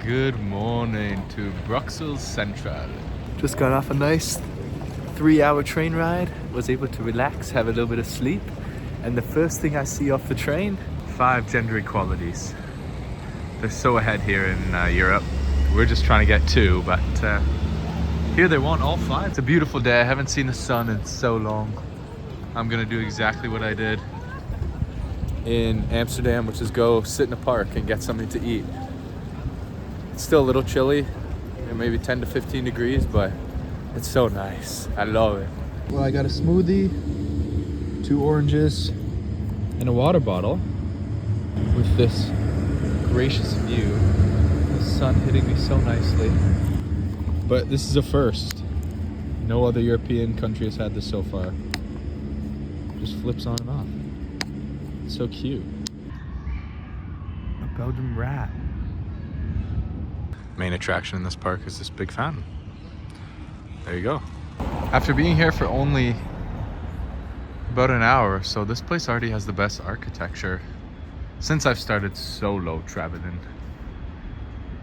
Good morning to Bruxelles Central. Just got off a nice 3-hour train ride. Was able to relax, have a little bit of sleep. And the first thing I see off the train, 5 gender equalities. They're so ahead here in Europe. We're just trying to get 2, but here they want all 5. It's a beautiful day. I haven't seen the sun in so long. I'm gonna do exactly what I did in Amsterdam, which is go sit in a park and get something to eat. It's still a little chilly, maybe 10 to 15 degrees, but it's so nice. I love it. Well, I got a smoothie, 2 oranges, and a water bottle with this gracious view. The sun hitting me so nicely. But this is a first. No other European country has had this so far. Just flips on and off. It's so cute. A Belgian rat. Main attraction in this park is this big fountain. There you go. After being here for only about an hour or so, this place already has the best architecture since I've started solo traveling.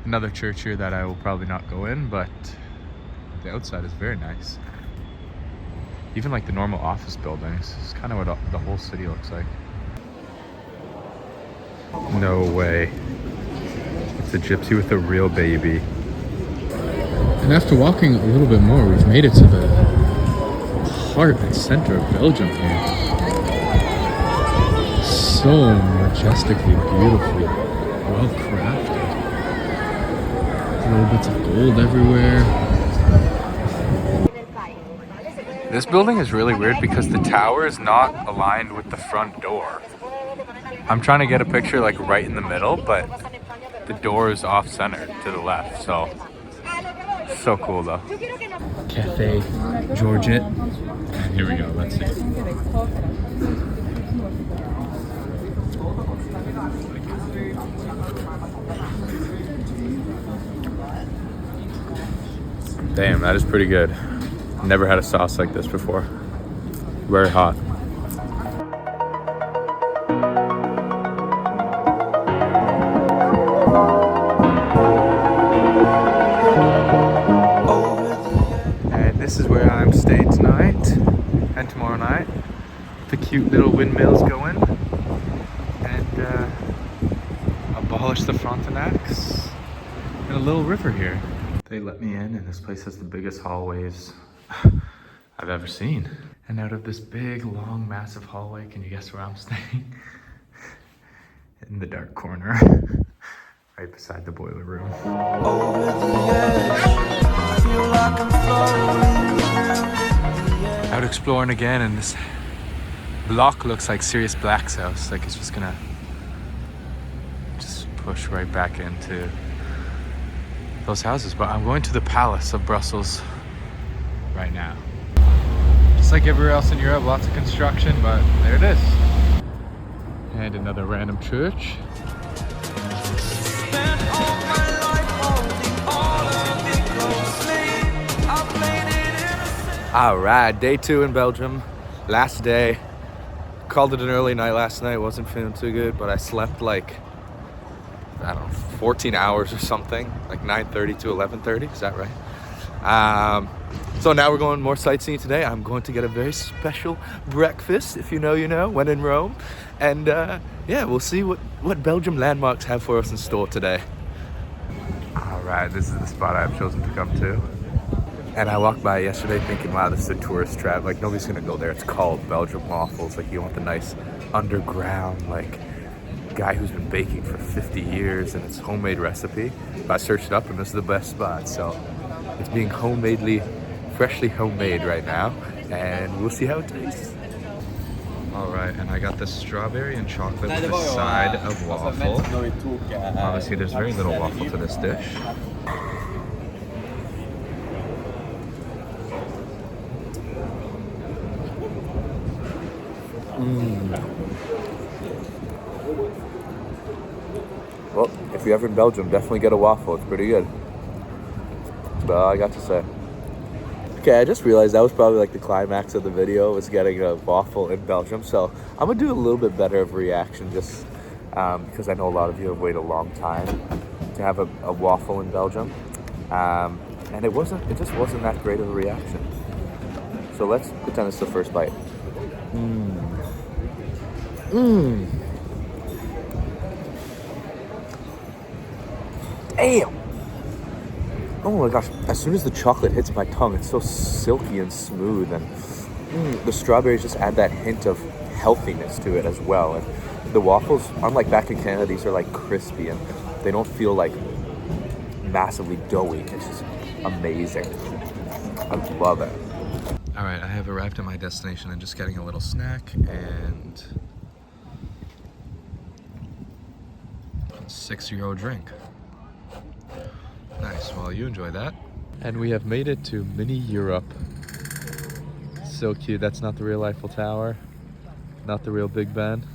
Another church here that I will probably not go in, but the outside is very nice. Even like the normal office buildings. It's kind of what the whole city looks like. No way. It's a gypsy with a real baby. And after walking a little bit more, we've made it to the heart and center of Belgium here. So majestically, beautifully, well crafted. Little bits of gold everywhere. This building is really weird because the tower is not aligned with the front door. I'm trying to get a picture like right in the middle, but the door is off center to the left, so cool though. Cafe Georgette. Here we go, let's see. Damn, that is pretty good. Never had a sauce like this before. Very hot. And this is where I'm staying tonight and tomorrow night. The cute little windmills going. And abolish the Frontenacs. And a little river here. They let me in, and this place has the biggest hallways I've ever seen. And out of this big, long, massive hallway, can you guess where I'm staying? In the dark corner, right beside the boiler room. Out exploring again, and this block looks like Sirius Black's house. Like it's just gonna just push right back into those houses. But I'm going to the Palace of Brussels right now. Just like everywhere else in Europe, lots of construction, but there it is. And another random church. All right, day 2 in Belgium. Last day. Called it an early night last night. Wasn't feeling too good, but I slept like, I don't know, 14 hours or something, like 9:30 to 11:30. Is that right? So now we're going more sightseeing today. I'm going to get a very special breakfast, if you know, you know, when in Rome. And yeah, we'll see what Belgium landmarks have for us in store today. All right, this is the spot I've chosen to come to. And I walked by yesterday thinking, wow, this is a tourist trap. Like, nobody's gonna go there. It's called Belgium waffles. Like, you want the nice underground, like, guy who's been baking for 50 years, and it's a homemade recipe. But I searched it up, and this is the best spot. So it's being freshly homemade right now, and we'll see how it tastes. All right, and I got this strawberry and chocolate with a side of waffle. Obviously, there's very little waffle to this dish. Well, if you're ever in Belgium, definitely get a waffle. It's pretty good. That's all I got to say. Okay, I just realized that was probably like the climax of the video, was getting a waffle in Belgium. So I'm gonna do a little bit better of a reaction just because I know a lot of you have waited a long time. to have a waffle in Belgium, and it just wasn't that great of a reaction. So let's pretend it's the first bite. Damn! Oh my gosh, as soon as the chocolate hits my tongue, it's so silky and smooth, and the strawberries just add that hint of healthiness to it as well. And the waffles, unlike back in Canada, these are like crispy and they don't feel like massively doughy. It's just amazing. I love it. All right, I have arrived at my destination and just getting a little snack and €6 drink. Nice, well, you enjoy that. And we have made it to mini Europe. So cute. That's not the real Eiffel Tower, not the real Big Ben.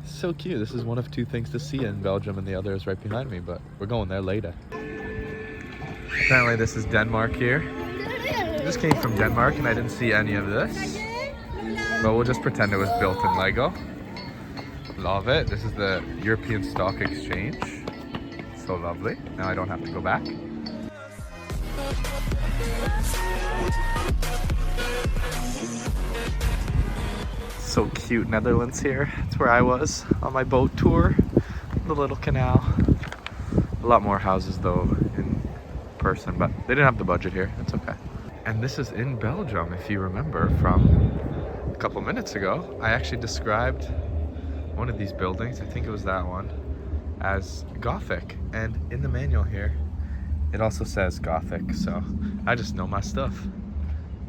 So cute. This is one of two things to see in Belgium, and the other is right behind me, but we're going there later. Apparently this is Denmark here. I just came from Denmark and I didn't see any of this, but we'll just pretend it was built in Lego. Love it. This is the European Stock Exchange. So lovely. Now I don't have to go back. So cute, Netherlands here. It's where I was on my boat tour. The little canal. A lot more houses though in person, but they didn't have the budget here. It's okay. And this is in Belgium, if you remember from a couple minutes ago. I actually described one of these buildings, I think it was that one, as Gothic. And in the manual here, it also says Gothic. So I just know my stuff.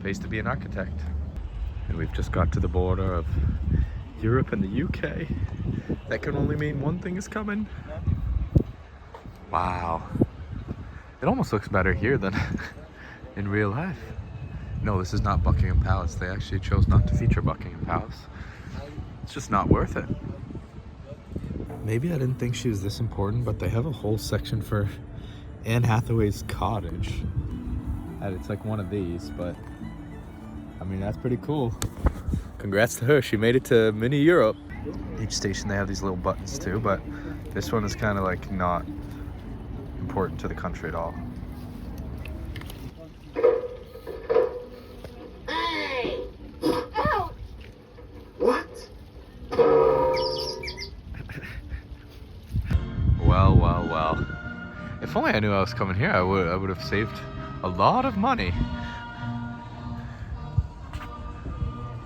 Pays to be an architect. And we've just got to the border of Europe and the UK. That can only mean one thing is coming. Wow. It almost looks better here than in real life. No, this is not Buckingham Palace. They actually chose not to feature Buckingham Palace. It's just not worth it. Maybe I didn't think she was this important, but they have a whole section for Anne Hathaway's cottage. And it's like one of these, but I mean, that's pretty cool. Congrats to her. She made it to mini Europe. Each station they have these little buttons too, but this one is kind of like not important to the country at all. What? Well. If only I knew I was coming here, I would have saved a lot of money.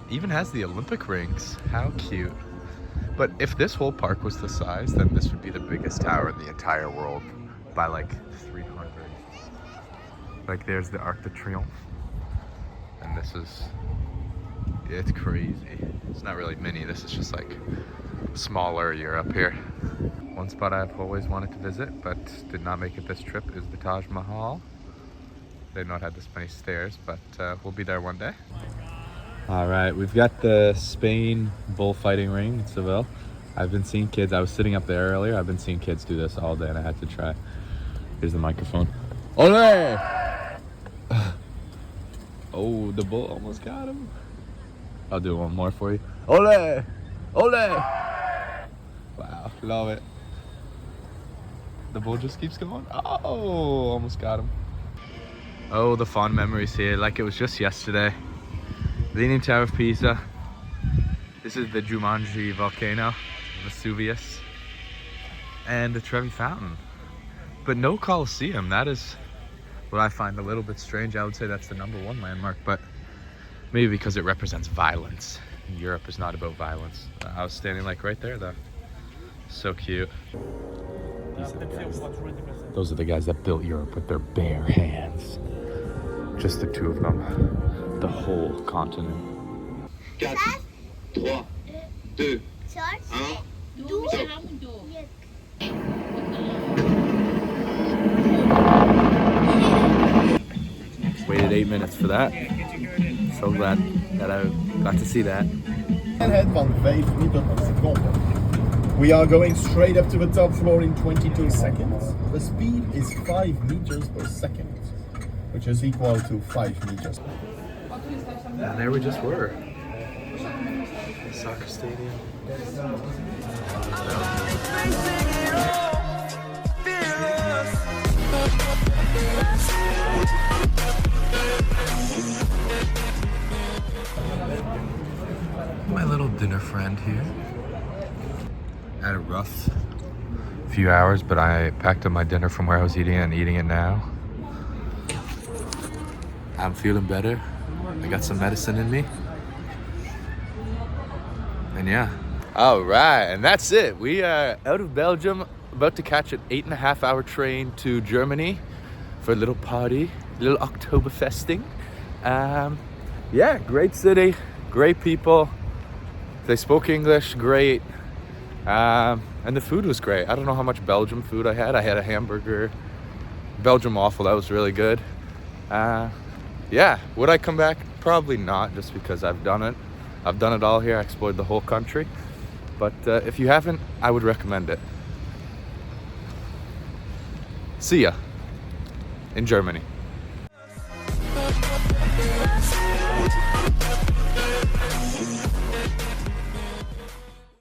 Even has the Olympic rings. How cute. But if this whole park was the size, then this would be the biggest tower in the entire world by like 300. Like there's the Arc de Triomphe. And this is, it's crazy. It's not really mini, this is just like smaller Europe here. One spot I've always wanted to visit but did not make it this trip is the Taj Mahal. They've not had this many stairs, but we'll be there one day. All right, we've got the Spain bullfighting ring in Seville. I've been seeing kids, I was sitting up there earlier, I've been seeing kids do this all day and I had to try. Here's the microphone. Ole! Oh, the bull almost got him. I'll do one more for you. Ole! Ole! Wow, love it. The bull just keeps going. Oh, almost got him. Oh, the fond memories here, like it was just yesterday. Leaning Tower of Pisa. This is the Jumanji volcano, Vesuvius, and the Trevi Fountain. But no Colosseum. That is what I find a little bit strange. I would say that's the #1 landmark, but maybe because it represents violence. Europe is not about violence. I was standing like right there though. So cute. These are the guys. Those are the guys that built Europe with their bare hands. Just the two of them. The whole continent. 4, 3, 2, 1. Waited 8 minutes for that. So glad that I got to see that. Ahead van 5 meter per seconde. We are going straight up to the top floor in 22 seconds. The speed is 5 meters per second, which is equal to 5 meters. And there we just were. The soccer stadium. land here. Had a rough few hours, but I packed up my dinner from where I was eating it and eating it now. I'm feeling better. I got some medicine in me. And yeah. All right, and that's it. We are out of Belgium, about to catch an 8.5-hour train to Germany for a little party, a little Oktoberfesting. Yeah, great city, great people. They spoke English, great. And the food was great. I don't know how much Belgium food I had. I had a hamburger, Belgium waffle, that was really good. Yeah, would I come back? Probably not, just because I've done it. I've done it all here. I explored the whole country. But if you haven't, I would recommend it. See ya in Germany.